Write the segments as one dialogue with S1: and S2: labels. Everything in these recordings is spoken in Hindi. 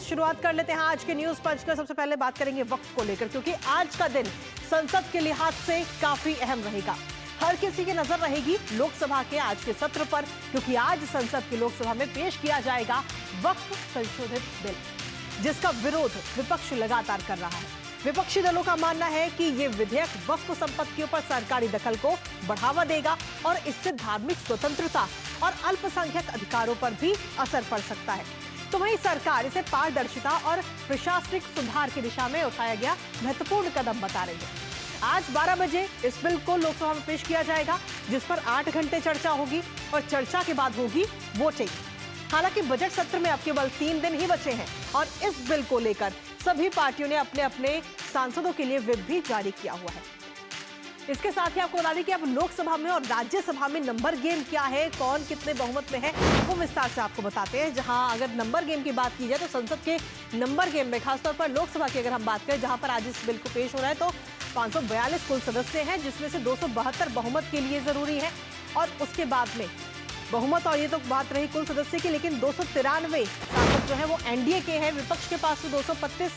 S1: शुरुआत कर लेते हैं आज के न्यूज पंच का। सबसे पहले बात करेंगे वक्फ को लेकर, क्योंकि आज का दिन संसद के लिहाज से काफी अहम रहेगा। हर किसी की नजर रहेगी लोकसभा के आज के सत्र पर, क्योंकि आज संसद की लोकसभा में पेश किया जाएगा वक्फ संशोधित बिल, जिसका विरोध विपक्ष लगातार कर रहा है। विपक्षी दलों का मानना है कि ये विधेयक वक्फ संपत्तियों पर सरकारी दखल को बढ़ावा देगा और इससे धार्मिक स्वतंत्रता और अल्पसंख्यक अधिकारों पर भी असर पड़ सकता है। तो वहीं सरकार इसे पारदर्शिता और प्रशासनिक सुधार की दिशा में उठाया गया महत्वपूर्ण कदम बता रही है। आज 12 बजे इस बिल को लोकसभा में पेश किया जाएगा, जिस पर 8 घंटे चर्चा होगी और चर्चा के बाद होगी वोटिंग। हालांकि बजट सत्र में अब केवल 3 दिन ही बचे हैं और इस बिल को लेकर सभी पार्टियों ने अपने अपने सांसदों के लिए व्हिप भी जारी किया हुआ है। इसके साथ ही आपको बता दें कि अब लोकसभा में और राज्यसभा में नंबर गेम क्या है, कौन कितने बहुमत में है, वो विस्तार से आपको बताते हैं। जहां अगर नंबर गेम की बात की जाए तो संसद के नंबर गेम में खासतौर पर लोकसभा की अगर हम बात करें, जहां पर आज इस बिल को पेश हो रहा है, तो 542 कुल सदस्य हैं, जिसमें से 272 बहुमत के लिए जरूरी है। और उसके बाद में बहुमत, और ये तो बात रही कुल सदस्य की, लेकिन 293 सांसद जो है वो एनडीए के हैं। विपक्ष के पास 235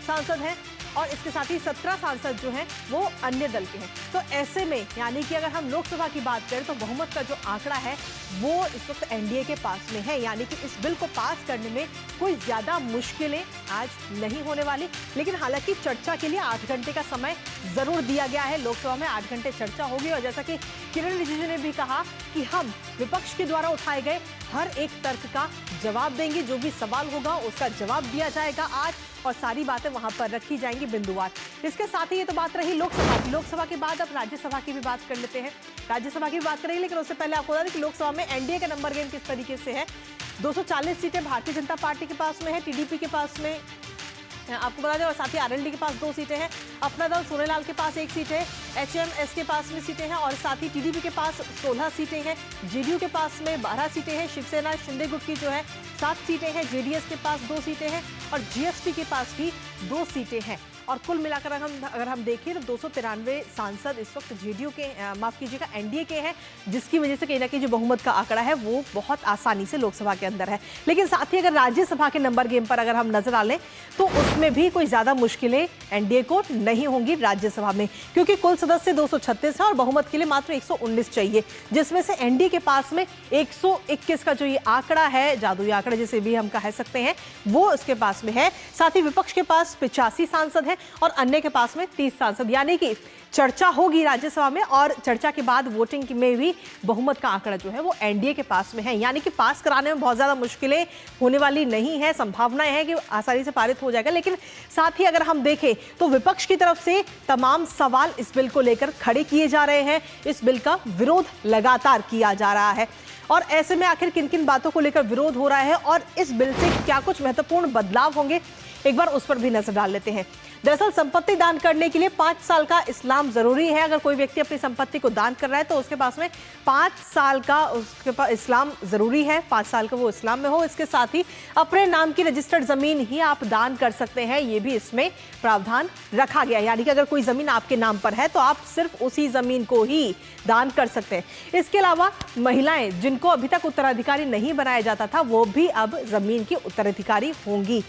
S1: सांसद हैं और इसके साथ ही 17 सांसद जो हैं वो अन्य दल के हैं। तो ऐसे में यानी कि अगर हम लोकसभा की बात करें तो बहुमत का जो आंकड़ा है वो इस वक्त एनडीए के पास में है, यानी कि इस बिल को पास करने में कोई ज्यादा मुश्किलें आज नहीं होने वाली। लेकिन हालांकि चर्चा के लिए 8 घंटे का समय जरूर दिया गया है। लोकसभा में 8 घंटे चर्चा होगी और जैसा कि किरण रिजिजू ने भी कहा कि हम विपक्ष के द्वारा उठाए गए हर एक तर्क का जवाब देंगे, जो भी सवाल होगा उसका जवाब दिया जाएगा आज, और सारी बातें वहां पर रखी जाएंगी बिंदुवार। इसके साथ ही ये तो बात रही लोकसभा की। लोकसभा के बाद अब राज्यसभा की भी बात कर लेते हैं। राज्यसभा की भी बात करेंगे, लेकिन उससे पहले आपको बता दें कि लोकसभा में एनडीए का नंबर गेम किस तरीके से है। 240 सीटें भारतीय जनता पार्टी के पास में है, टीडीपी के पास में आपको बता दें, और साथ ही आरएलडी के पास 2 सीटें हैं, अपना दल सोनेलाल के पास 1 सीट है, एचएमएस के पास में सीटें हैं, और साथ ही टीडीपी के पास 16 सीटें हैं, जेडीयू के पास में 12 सीटें हैं, शिवसेना शिंदे गुट की जो है 7 सीटें हैं, जेडीएस के पास 2 सीटें हैं और जीएसपी के पास भी 2 सीटें हैं। और कुल मिलाकर अगर हम देखें तो 293 सांसद इस वक्त जेडीयू के माफ कीजिएगा एनडीए के हैं, जिसकी वजह से कहीं ना कहीं जो बहुमत का आंकड़ा है वो बहुत आसानी से लोकसभा के अंदर है। लेकिन साथ ही अगर राज्यसभा के नंबर गेम पर अगर हम नजर डालें तो उसमें भी कोई ज्यादा मुश्किलें एनडीए को नहीं होंगी राज्यसभा में, क्योंकि कुल सदस्य 236 है और बहुमत के लिए मात्र 119 चाहिए, जिसमें से एनडीए के पास में 121 का जो ये आंकड़ा है, जादुई आंकड़ा जिसे भी हम कह सकते हैं, वो उसके पास में है। साथ ही विपक्ष के पास 85 सांसद हैं और अन्य के पास में 30 सांसद, यानी कि चर्चा होगी राज्यसभा में और चर्चा के बाद वोटिंग में भी बहुमत का आंकड़ा जो है वो एनडीए के पास में है, यानी कि पास कराने में बहुत ज्यादा मुश्किलें होने वाली नहीं है। संभावनाएं है कि आसानी से पारित हो जाएगा। लेकिन साथ ही अगर हम देखें तो विपक्ष की तरफ से तमाम सवाल इस बिल को लेकर खड़े किए जा रहे हैं। इस बिल का विरोध लगातार किया जा रहा है और ऐसे में आखिर किन किन बातों को लेकर विरोध हो रहा है और इस बिल से क्या कुछ महत्वपूर्ण बदलाव होंगे, एक बार उस पर भी नजर डाल लेते हैं। दरअसल संपत्ति दान करने के लिए 5 साल का इस्लाम जरूरी है। अगर कोई व्यक्ति अपनी संपत्ति को दान कर रहा है तो उसके पास में 5 साल का उसके पास इस्लाम जरूरी है, 5 साल का वो इस्लाम में हो। इसके साथ ही अपने नाम की रजिस्टर्ड जमीन ही आप दान कर सकते हैं, ये भी इसमें प्रावधान रखा गया, यानी कि अगर कोई जमीन आपके नाम पर है तो आप सिर्फ उसी जमीन को ही दान कर सकते हैं। इसके अलावा महिलाएं जिनको अभी तक उत्तराधिकारी नहीं बनाया जाता था, वो भी अब जमीन की उत्तराधिकारी होंगी।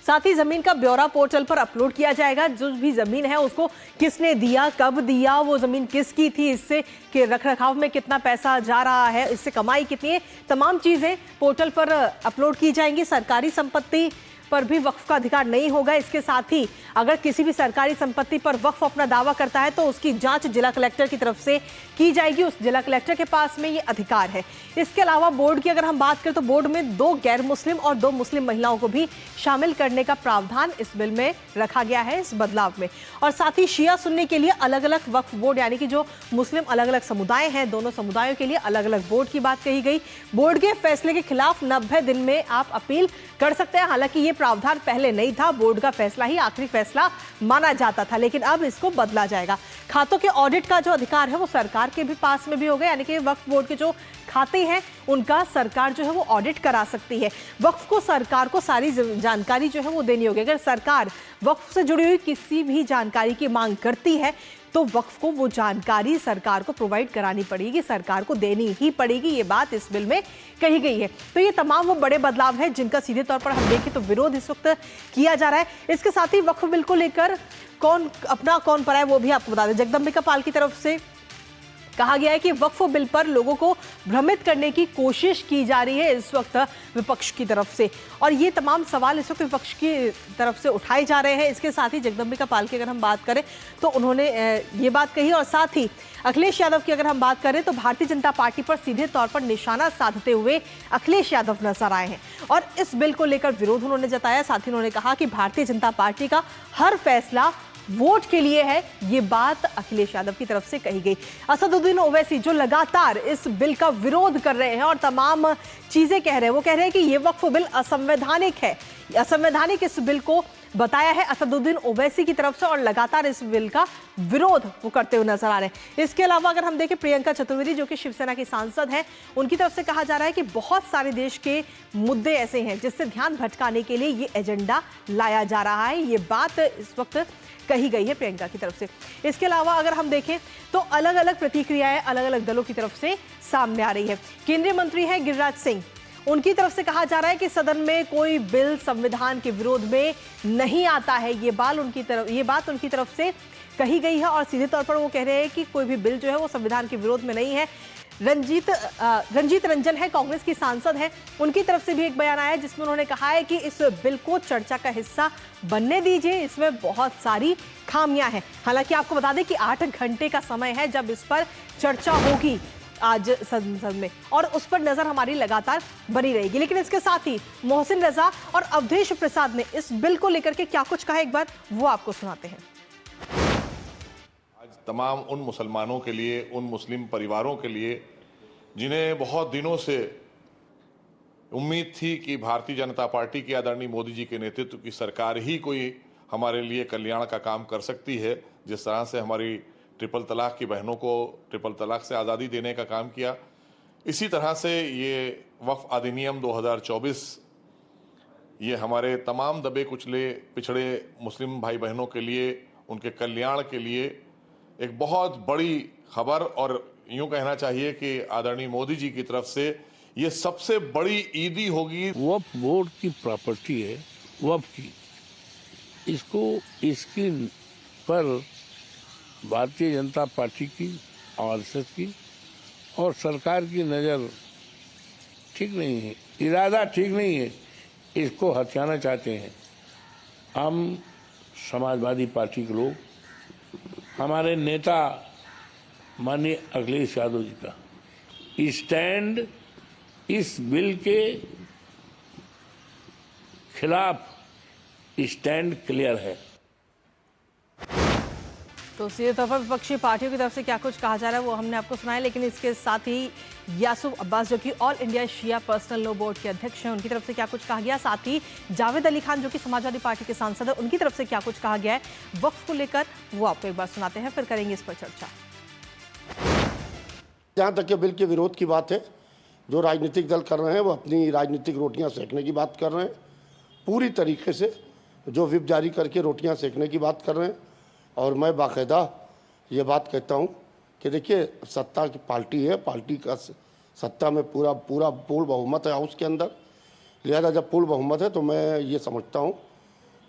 S1: साथ ही जमीन का ब्यौरा पोर्टल पर अपलोड किया जाएगा। जो भी जमीन है उसको किसने दिया, कब दिया, वो जमीन किसकी थी, इससे के रखरखाव में कितना पैसा जा रहा है, इससे कमाई कितनी है, तमाम चीजें पोर्टल पर अपलोड की जाएंगी। सरकारी संपत्ति पर भी वक्फ का अधिकार नहीं होगा। इसके साथ ही अगर किसी भी सरकारी संपत्ति पर वक्फ अपना दावा करता है तो उसकी जांच जिला कलेक्टर की तरफ से की जाएगी, उस जिला कलेक्टर के पास में ये अधिकार है। इसके अलावा बोर्ड की अगर हम बात करें तो बोर्ड में 2 गैर मुस्लिम और 2 मुस्लिम महिलाओं को भी शामिल करने का प्रावधान इस बिल में रखा गया है इस बदलाव में। और साथ ही शिया सुन्नी के लिए अलग अलग वक्फ बोर्ड, यानी कि जो मुस्लिम अलग अलग समुदाय हैं, दोनों समुदायों के लिए अलग अलग बोर्ड की बात कही गई। बोर्ड के फैसले के खिलाफ 90 दिन में आप अपील कर सकते हैं। हालांकि ये प्रावधान पहले नहीं था, बोर्ड का फैसला ही आखिरी फैसला माना जाता था, लेकिन अब इसको बदला जाएगा। खातों के ऑडिट का जो अधिकार है वो सरकार के भी पास में भी होगा, यानी कि वक्फ बोर्ड के जो खाते हैं उनका सरकार जो है वो ऑडिट करा सकती है। वक्फ को सरकार को सारी जानकारी जो है वो देनी होगी। अगर सरकार वक्फ से जुड़ी हुई किसी भी जानकारी की मांग करती है तो वक्फ को वो जानकारी सरकार को प्रोवाइड करानी पड़ेगी, सरकार को देनी ही पड़ेगी। ये बात इस बिल में कही गई है। तो ये तमाम वो बड़े बदलाव हैं जिनका सीधे तौर पर हम देखें तो विरोध इस वक्त किया जा रहा है। इसके साथ ही वक्फ बिल को लेकर कौन अपना कौन पर है वो भी आपको बता दें। जगदम्बिका पाल की तरफ से कहा गया है कि वक्फ बिल पर लोगों को भ्रमित करने की कोशिश की जा रही है इस वक्त विपक्ष की तरफ से, और ये तमाम सवाल इस वक्त विपक्ष की तरफ से उठाए जा रहे हैं। इसके साथ ही जगदम्बिका पाल की अगर हम बात करें तो उन्होंने ये बात कही, और साथ ही अखिलेश यादव की अगर हम बात करें तो भारतीय जनता पार्टी पर सीधे तौर पर निशाना साधते हुए अखिलेश यादव नजर आए हैं और इस बिल को लेकर विरोध उन्होंने जताया। साथ ही उन्होंने कहा कि भारतीय जनता पार्टी का हर फैसला वोट के लिए है, ये बात अखिलेश यादव की तरफ से कही गई। असदुद्दीन ओवैसी जो लगातार इस बिल का विरोध कर रहे हैं और तमाम चीजें कह रहे हैं, वो कह रहे हैं कि ये वक्फ बिल असंवैधानिक है। असंवैधानिक इस बिल को बताया है असदुद्दीन ओवैसी की तरफ से और लगातार इस बिल का विरोध वो करते हुए नजर आ रहे हैं। इसके अलावा अगर हम देखें प्रियंका चतुर्वेदी जो कि शिवसेना की सांसद हैं, उनकी तरफ से कहा जा रहा है कि बहुत सारे देश के मुद्दे ऐसे हैं जिससे ध्यान भटकाने के लिए ये एजेंडा लाया जा रहा है। ये बात इस वक्त कही गई है प्रियंका की तरफ से। इसके अलावा अगर हम देखें तो अलग अलग प्रतिक्रियाएं अलग अलग दलों की तरफ से सामने आ रही है। केंद्रीय मंत्री हैं गिरिराज सिंह, उनकी तरफ से कहा जा रहा है कि सदन में कोई बिल संविधान के विरोध में नहीं आता है। ये बात उनकी तरफ से कही गई है और सीधे तौर पर वो कह रहे हैं कि कोई भी बिल जो है वो संविधान के विरोध में नहीं है। रंजीत रंजन है, कांग्रेस की सांसद है, उनकी तरफ से भी एक बयान आया है जिसमें उन्होंने कहा है कि इस बिल को चर्चा का हिस्सा बनने दीजिए, इसमें बहुत सारी खामियां हैं। हालांकि आपको बता दें कि 8 घंटे का समय है जब इस पर चर्चा होगी आज संसद में, और उस पर नजर हमारी लगातार बनी रहेगी। लेकिन इसके साथ ही मोहसिन रजा और अवधेश प्रसाद ने इस बिल को लेकर के क्या कुछ कहा, एक बार वो आपको सुनाते हैं।
S2: आज तमाम उन मुसलमानों के लिए, उन मुस्लिम परिवारों के लिए जिन्हें बहुत दिनों से उम्मीद थी कि भारतीय जनता पार्टी की आदरणीय मोदी जी के नेतृत्व की सरकार ही कोई हमारे लिए कल्याण का काम कर सकती है, जिस तरह से हमारी ट्रिपल तलाक की बहनों को ट्रिपल तलाक से आज़ादी देने का काम किया, इसी तरह से ये वक्फ अधिनियम 2024 ये हमारे तमाम दबे कुचले पिछड़े मुस्लिम भाई बहनों के लिए, उनके कल्याण के लिए एक बहुत बड़ी खबर, और यूं कहना चाहिए कि आदरणीय मोदी जी की तरफ से ये सबसे बड़ी ईदी होगी।
S3: वक्फ बोर्ड की प्रॉपर्टी है, वक्फ की, इसको इसकी पर भारतीय जनता पार्टी की, आरएसएस की और सरकार की नज़र ठीक नहीं है, इरादा ठीक नहीं है, इसको हथियाना चाहते हैं। हम समाजवादी पार्टी के लोग, हमारे नेता माननीय अखिलेश यादव जी का स्टैंड इस बिल के खिलाफ स्टैंड क्लियर है।
S1: तो सीधे तौर पर विपक्षी पार्टियों की तरफ से क्या कुछ कहा जा रहा है वो हमने आपको सुनाया, लेकिन इसके साथ ही यासूफ अब्बास जो कि ऑल इंडिया शिया पर्सनल लॉ बोर्ड के अध्यक्ष हैं, उनकी तरफ से क्या कुछ कहा गया, साथ ही जावेद अली खान जो कि समाजवादी पार्टी के सांसद है, उनकी तरफ से क्या कुछ कहा गया है वक्फ को लेकर, वो आपको एक बार सुनाते हैं, फिर करेंगे इस पर चर्चा।
S4: जहाँ तक के बिल के विरोध की बात है, जो राजनीतिक दल कर रहे हैं वो अपनी राजनीतिक रोटियां सेकने की बात कर रहे हैं, पूरी तरीके से जो विप जारी करके रोटियां सेकने की बात कर रहे हैं। और मैं बाकायदा ये बात कहता हूँ कि देखिए, सत्ता की पार्टी है, पार्टी का सत्ता में पूरा पूर्ण बहुमत है हाउस के अंदर, लिहाजा जब पूर्ण बहुमत है तो मैं ये समझता हूँ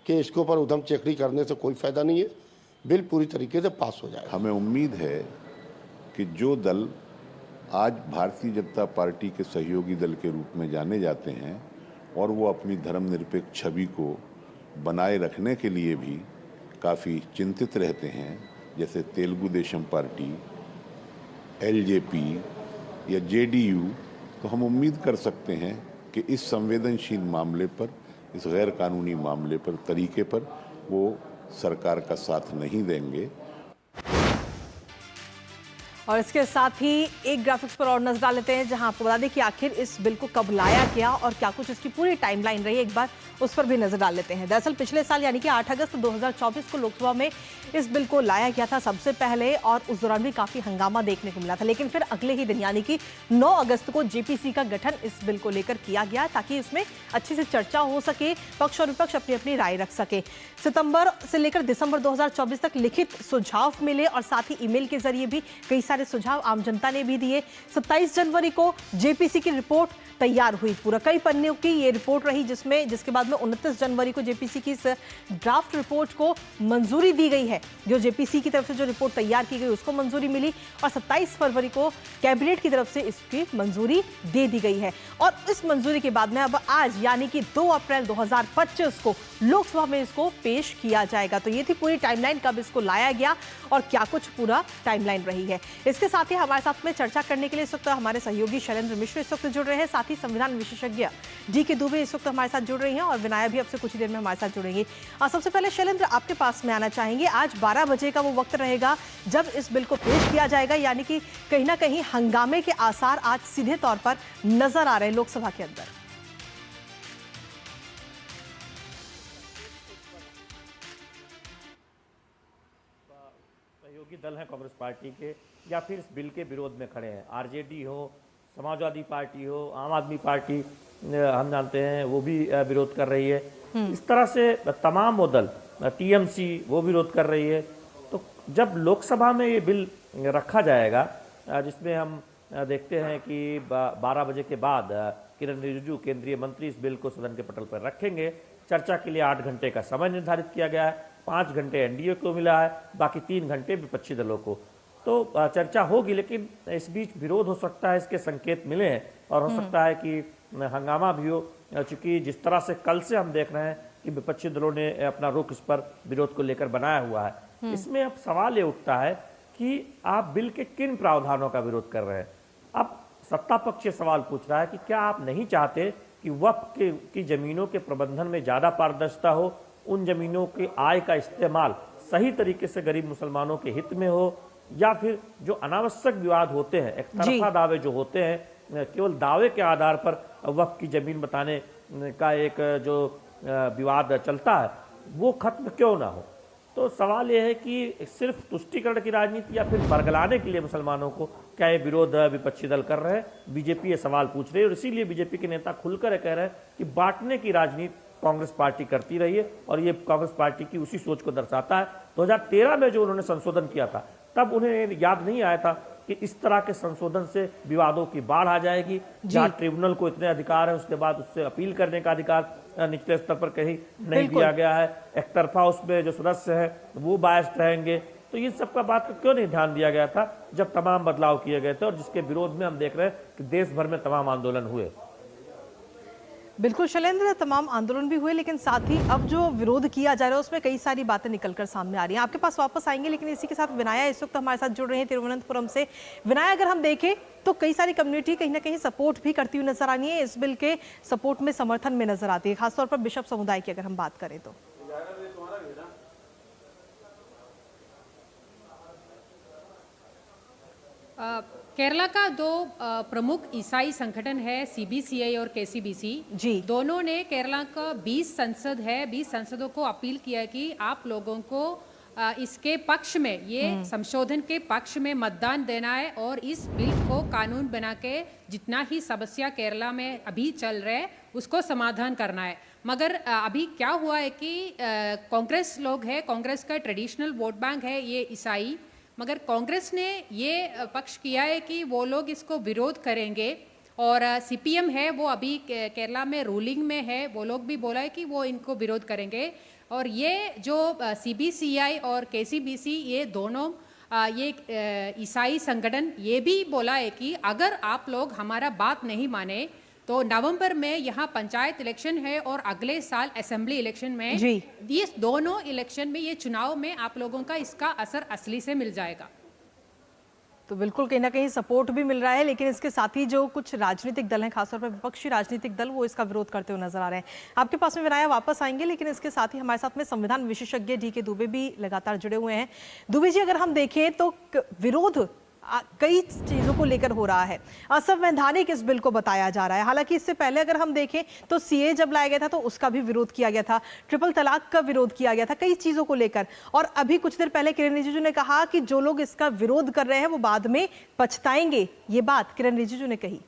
S4: कि इसके ऊपर उधम चेकड़ी करने से कोई फ़ायदा नहीं है, बिल पूरी तरीके से पास हो जाएगा।
S5: हमें उम्मीद है कि जो दल आज भारतीय जनता पार्टी के सहयोगी दल के रूप में जाने जाते हैं और वो अपनी धर्मनिरपेक्ष छवि को बनाए रखने के लिए भी काफ़ी चिंतित रहते हैं, जैसे तेलुगु देशम पार्टी, एलजेपी या जेडीयू, तो हम उम्मीद कर सकते हैं कि इस संवेदनशील मामले पर, इस गैर कानूनी मामले पर, तरीके पर वो सरकार का साथ नहीं देंगे।
S1: और इसके साथ ही एक ग्राफिक्स पर और नजर डाल लेते हैं, जहां आपको बता दें कि आखिर इस बिल को कब लाया गया और क्या कुछ इसकी पूरी टाइमलाइन रही है, एक बार उस पर भी नजर डाल लेते हैं। दरअसल पिछले साल यानी कि 8 अगस्त 2024 को लोकसभा में इस बिल को लाया गया था सबसे पहले, और उस दौरान भी काफी हंगामा देखने को मिला था। लेकिन फिर अगले ही दिन यानी कि 9 अगस्त को जेपीसी का गठन इस बिल को लेकर किया गया ताकि इसमें अच्छे से चर्चा हो सके, पक्ष और विपक्ष अपनी अपनी राय रख सके। सितंबर से लेकर दिसंबर 2024 तक लिखित सुझाव मिले और साथ ही ईमेल के जरिए भी कई सारे सुझाव आम जनता ने भी दिए। 27 जनवरी को जेपीसी की रिपोर्ट तैयार हुई, पूरा कई पन्नों की ये रिपोर्ट रही, जिसके बाद में 29 जनवरी को जेपीसी की इस ड्राफ्ट रिपोर्ट को मंजूरी दी गई है। जो जेपीसी की तरफ से जो रिपोर्ट तैयार की गई उसको मंजूरी मिली और 27 फरवरी को कैबिनेट की तरफ से इसकी मंजूरी दे दी गई है। और इस मंजूरी के बाद में अब आज यानी कि 2 अप्रैल 2025 को लोकसभा में इसको पेश किया जाएगा। तो ये थी पूरी टाइमलाइन कब इसको लाया गया और क्या कुछ पूरा टाइमलाइन रही है। इसके साथ ही हमारे साथ में चर्चा करने के लिए इस वक्त हमारे सहयोगी शैलेंद्र मिश्र इस वक्त जुड़ रहे हैं, साथ ही संविधान विशेषज्ञ डी.के. दुबे इस वक्त हमारे साथ जुड़ रही हैं और विनाया भी अब से कुछ ही देर में हमारे साथ जुड़ेंगे। सबसे पहले शैलेंद्र आपके पास में आना चाहेंगे, आज 12 बजे का वो वक्त रहेगा जब इस बिल को पेश किया जाएगा, यानी कि कहीं ना कहीं हंगामे के आसार आज सीधे तौर पर नजर आ रहे हैं लोकसभा के अंदर।
S6: सहयोगी दल हैं कांग्रेस पार्टी के या फिर इस बिल के विरोध में खड़े हैं, आरजेडी हो, समाजवादी पार्टी हो, आम आदमी पार्टी हम जानते हैं वो भी विरोध कर रही है। इस तरह से तमाम वो दल, टीएमसी वो विरोध कर रही है। तो जब लोकसभा में ये बिल रखा जाएगा जिसमें हम देखते हैं कि 12 बजे के बाद किरण रिजिजू केंद्रीय मंत्री इस बिल को सदन के पटल पर रखेंगे। चर्चा के लिए 8 घंटे का समय निर्धारित किया गया है, 5 घंटे एनडीए को मिला है, बाकी 3 घंटे विपक्षी दलों को। तो चर्चा होगी, लेकिन इस बीच विरोध हो सकता है, इसके संकेत मिले हैं और हो सकता है कि हंगामा भी हो, चूंकि जिस तरह से कल से हम देख रहे हैं कि विपक्षी दलों ने अपना रुख इस पर विरोध को लेकर बनाया हुआ है। इसमें अब सवाल ये उठता है कि आप बिल के किन प्रावधानों का विरोध कर रहे हैं। अब सत्ता पक्ष ये सवाल पूछ रहा है कि क्या आप नहीं चाहते कि वक्फ की जमीनों के प्रबंधन में ज्यादा पारदर्शिता हो, उन जमीनों के आय का इस्तेमाल सही तरीके से गरीब मुसलमानों के हित में हो, या फिर जो अनावश्यक विवाद होते हैं, एक तरफा दावे जो होते हैं, केवल दावे के आधार पर वक्फ की जमीन बताने का एक जो विवाद चलता है वो खत्म क्यों ना हो। तो सवाल यह है कि सिर्फ तुष्टीकरण की राजनीति या फिर बरगलाने के लिए मुसलमानों को क्या ये विरोध विपक्षी दल कर रहे हैं। बीजेपी ये सवाल पूछ रही है और इसीलिए बीजेपी के नेता खुलकर कह रहे हैं कि बांटने की राजनीति कांग्रेस पार्टी करती रही है और ये कांग्रेस पार्टी की उसी सोच को दर्शाता है। 2013 में जो उन्होंने संशोधन किया था तब उन्हें याद नहीं आया था कि इस तरह के संशोधन से विवादों की बाढ़ आ जाएगी, जहां ट्रिब्यूनल को इतने अधिकार है उसके बाद उससे अपील करने का अधिकार निचले स्तर पर कहीं नहीं दिया गया है। एक तरफा उसमें जो सदस्य हैं वो बायस्ड रहेंगे। तो इन सब का बात को क्यों नहीं ध्यान दिया गया था जब तमाम बदलाव किए गए थे और जिसके विरोध में हम देख रहे हैं कि देश भर में तमाम आंदोलन हुए।
S1: बिल्कुल शैलेंद्र, तमाम आंदोलन भी हुए, लेकिन साथ ही अब जो विरोध किया जा रहा है उसमें कई सारी बातें निकलकर सामने आ रही हैं। आपके पास वापस आएंगे, लेकिन इसी के साथ विनाया इस वक्त हमारे साथ जुड़ रहे हैं तिरुवनंतपुरम से। विनाया, अगर हम देखें तो कई सारी कम्युनिटी कहीं ना कहीं सपोर्ट भी करती हुई नजर आनी है, इस बिल के सपोर्ट में, समर्थन में नजर आती है, खासतौर पर बिशप समुदाय की अगर हम बात करें तो।
S7: केरला का दो प्रमुख ईसाई संगठन है, सीबीसीआई और केसीबीसी
S1: जी,
S7: दोनों ने केरला का 20 संसद है, 20 संसदों को अपील किया कि आप लोगों को इसके पक्ष में, ये संशोधन के पक्ष में मतदान देना है और इस बिल को कानून बना के जितना ही समस्या केरला में अभी चल रहा है उसको समाधान करना है। मगर अभी क्या हुआ है कि कांग्रेस लोग है, कांग्रेस का ट्रेडिशनल वोट बैंक है ये ईसाई, मगर कांग्रेस ने ये पक्ष किया है कि वो लोग इसको विरोध करेंगे और सीपीएम है वो अभी केरला में रूलिंग में है, वो लोग भी बोला है कि वो इनको विरोध करेंगे। और ये जो सीबीसीआई और केसीबीसी ये दोनों ये ईसाई संगठन ये भी बोला है कि अगर आप लोग हमारा बात नहीं माने तो नवंबर में यहाँ पंचायत इलेक्शन है और अगले साल असेंबली इलेक्शन में ये दोनों इलेक्शन में, ये चुनाव में आप लोगों का इसका असर असली से मिल जाएगा।
S1: तो बिल्कुल कहीं ना कहीं सपोर्ट भी मिल रहा है, लेकिन इसके साथ ही जो कुछ राजनीतिक दल हैं, खासतौर पर विपक्षी राजनीतिक दल, वो इसका विरोध करते हुए नजर आ रहे हैं। आपके पास में विनाया वापस आएंगे, लेकिन इसके साथ ही हमारे साथ में संविधान विशेषज्ञ डी.के. दुबे भी लगातार जुड़े हुए हैं। दुबे जी, अगर हम देखें तो विरोध कई चीजों को लेकर हो रहा है। असंवैधानिक इस बिल को बताया जा रहा है। हालांकि इससे पहले अगर हम देखें तो सीए जब लाया गया था तो उसका भी विरोध किया गया था, ट्रिपल तलाक का विरोध किया गया था, कई चीजों को लेकर। और अभी कुछ देर पहले किरण रिजिजू ने कहा कि जो लोग इसका विरोध कर रहे हैं वो बाद में पछताएंगे। ये बात किरण रिजिजू ने कही।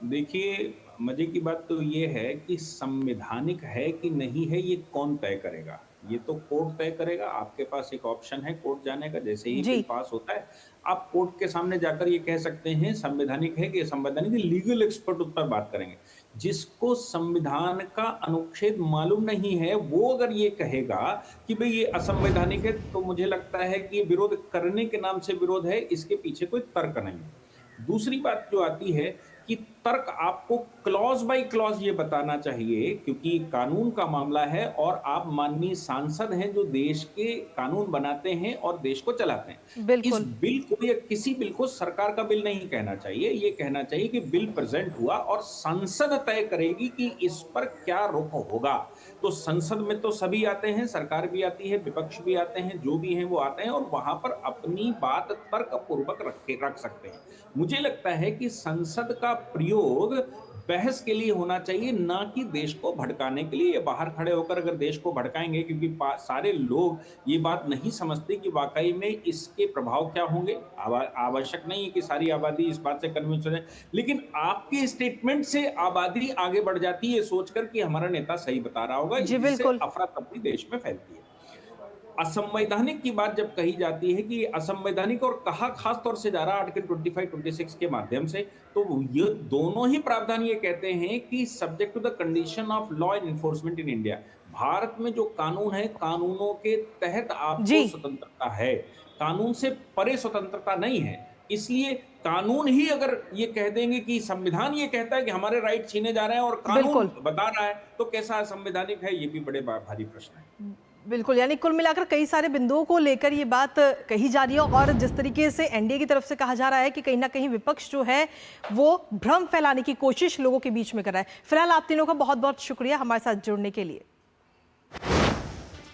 S8: देखिए, मजे की बात तो ये है कि संवैधानिक है कि नहीं है ये कौन तय करेगा? ये तो कोर्ट तय करेगा। आपके पास एक ऑप्शन है कोर्ट जाने का। जैसे ही बिल पास होता है आप कोर्ट के सामने जाकर ये कह सकते हैं संवैधानिक है कि असंवैधानिक है। लीगल एक्सपर्ट उस पर बात करेंगे। जिसको संविधान का अनुच्छेद मालूम नहीं है वो अगर ये कहेगा कि भाई ये असंवैधानिक है, तो मुझे लगता है कि ये विरोध करने के नाम से विरोध है, इसके पीछे कोई तर्क नहीं है। दूसरी बात जो आती है कि तर्क आपको क्लॉज बाय क्लॉज ये बताना चाहिए, क्योंकि कानून का मामला है और आप माननीय सांसद हैं जो देश के कानून बनाते हैं और देश को चलाते हैं। इस बिल को या किसी बिल को सरकार का बिल नहीं कहना चाहिए। ये कहना चाहिए कि बिल प्रेजेंट हुआ और संसद तय करेगी कि इस पर क्या रुख होगा। तो संसद में तो सभी आते हैं, सरकार भी आती है, विपक्ष भी आते हैं, जो भी हैं वो आते हैं और वहां पर अपनी बात तर्कपूर्वक रख सकते हैं। मुझे लगता है कि संसद का प्रयोग बहस के लिए होना चाहिए, ना कि देश को भड़काने के लिए। बाहर खड़े होकर अगर देश को भड़काएंगे, क्योंकि सारे लोग ये बात नहीं समझते कि वाकई में इसके प्रभाव क्या होंगे। आवश्यक नहीं है कि सारी आबादी इस बात से कन्विंस हो जाए, लेकिन आपके स्टेटमेंट से आबादी आगे बढ़ जाती है सोचकर कि हमारा नेता सही बता रहा होगा, जिससे अफरा तफरी देश में फैलती है। असंवैधानिक की बात जब कही जाती है कि असंवैधानिक और कहा खास तौर से जा रहा आर्टिकल 25-26 के माध्यम से, तो ये दोनों ही प्रावधान ये कहते हैं कि subject to the condition of law and enforcement in India. Bharat में जो कानून है, कानूनों के तहत आपको स्वतंत्रता है, कानून से परे स्वतंत्रता नहीं है। इसलिए कानून ही अगर ये कह देंगे कि संविधान ये कहता है कि हमारे राइट छीने जा रहे हैं और कानून बता रहा है, तो कैसा असंवैधानिक है, ये भी बड़े भारी प्रश्न है।
S1: बिल्कुल, यानी कुल मिलाकर कई सारे बिंदुओं को लेकर ये बात कही जा रही है और जिस तरीके से एनडीए की तरफ से कहा जा रहा है कि कहीं ना कहीं विपक्ष जो है वो भ्रम फैलाने की कोशिश लोगों के बीच में कर रहा है। फिलहाल आप तीनों का बहुत बहुत शुक्रिया हमारे साथ जुड़ने के लिए।